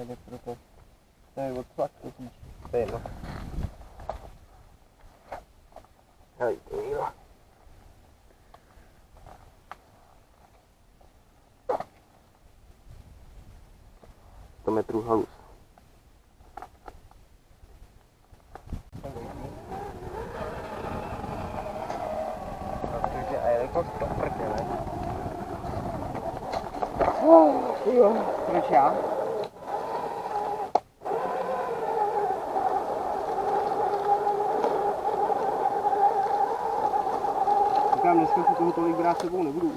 Jde pro to. To je odtlak, to spíš. To je jedno. Hej, to je jedno. 100 metrů halus. Takže a jelikož to prdele. Jo, proč já? Říkám, dneska si toho tolik brát sebou nebudu.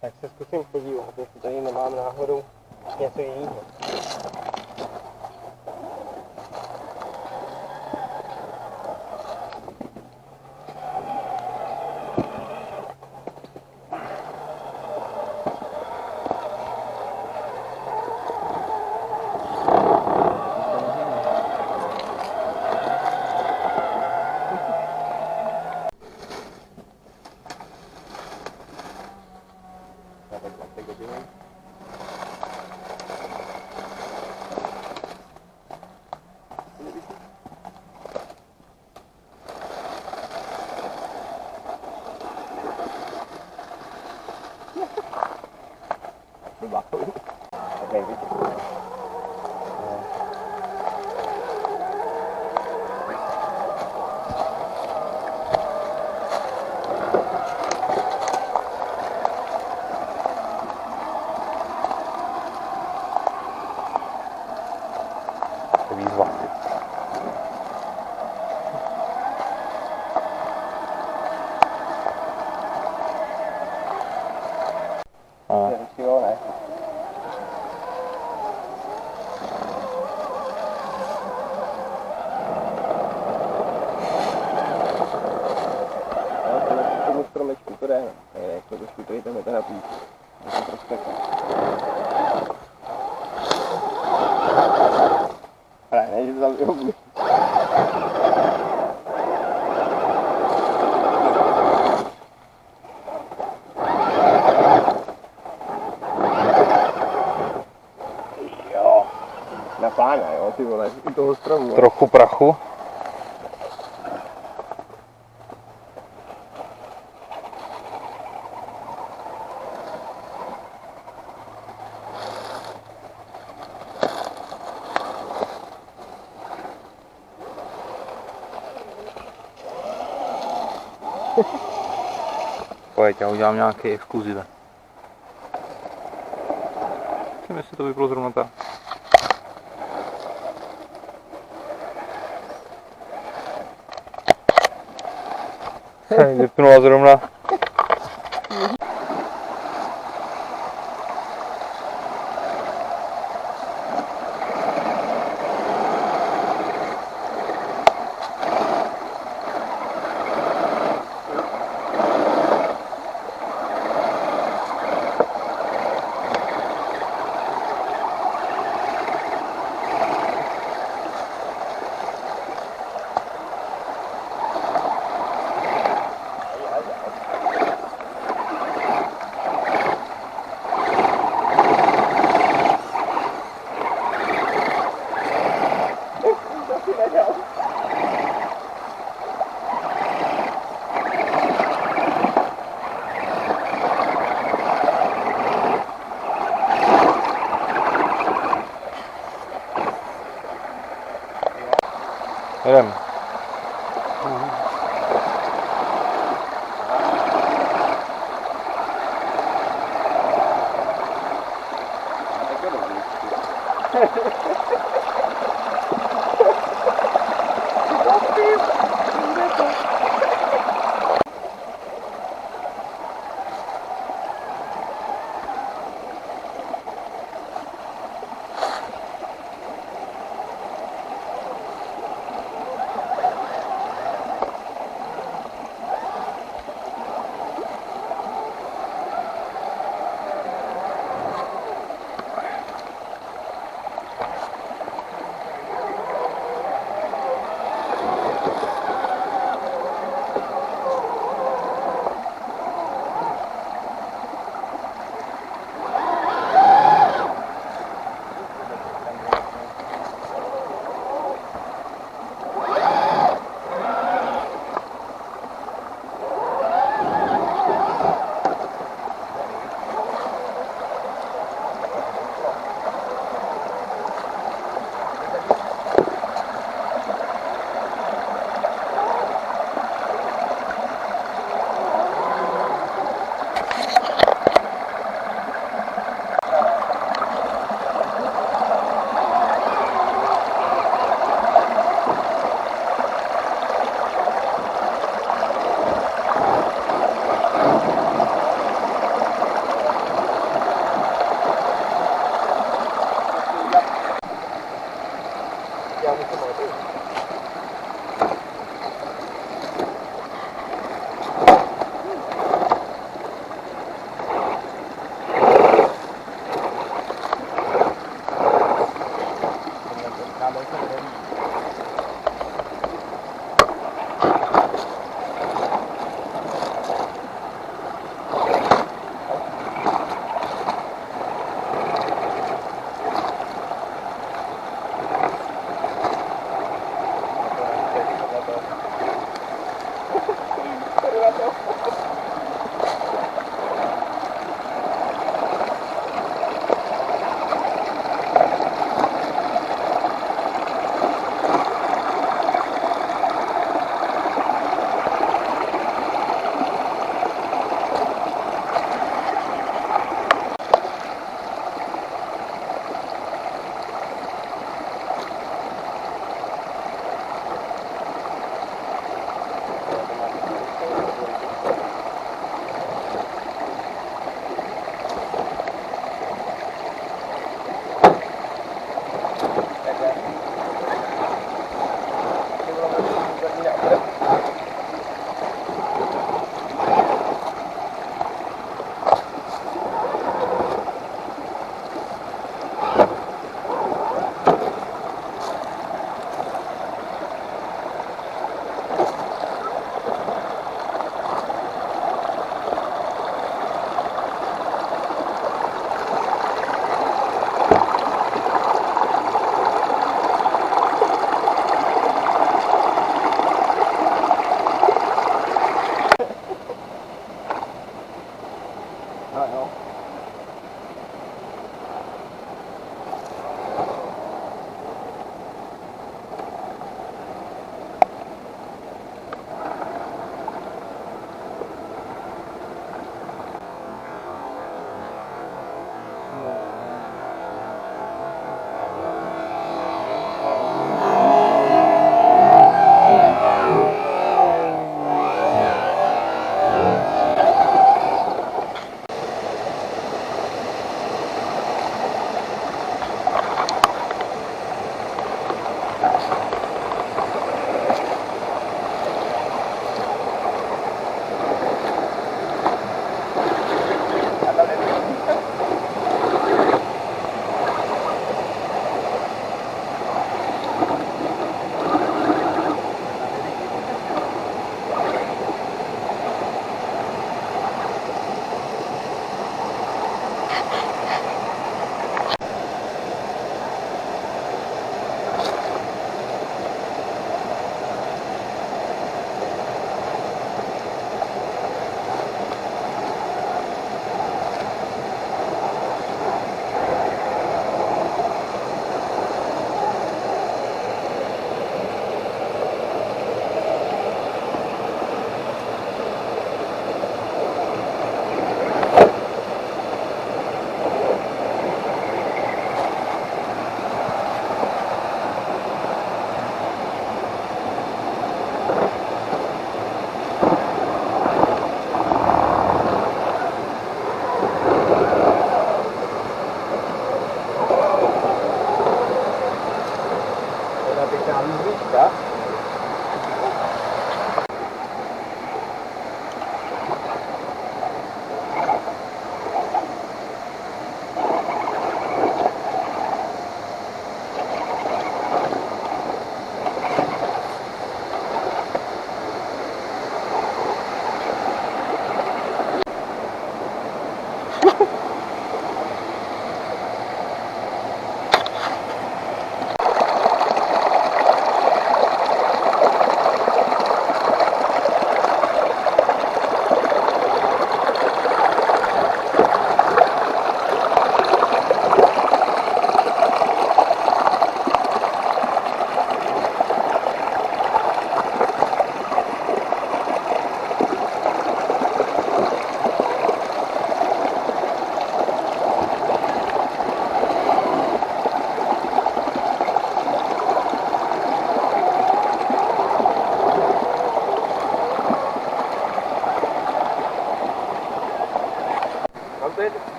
Tak se zkusím podívat, jestli tady nemám náhodou něco jiného. Výzva. Stromečku, to jde, jak to trošku tady tam je teda pít. To je prospekta. Ale ne, že to tam vyhobuji. Jo, na pána, jo, ty vole, u toho stromu. Trochu prachu. Pojď, já udělám nějaký exkluzive. Nevím, jestli to by bylo zrovna tak. Vypnula zrovna. Jdem.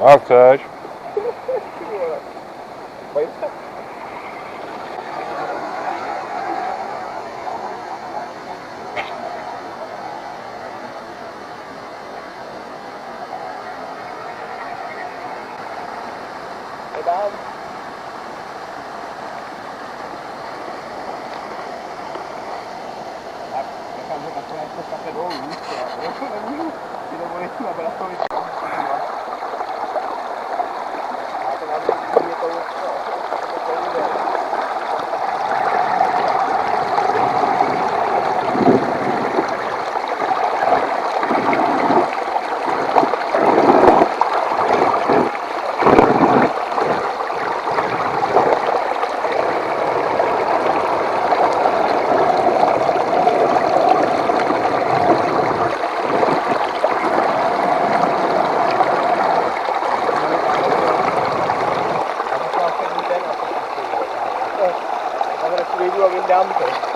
Jak chceš. Pojď se. Dám. Tak, nechám ho takhle jako šlape dolů, víš co, já to nemůžu si dovolit na Belasovi. Já to mám mě to jde. Takhle si vyjdu a vyndám to.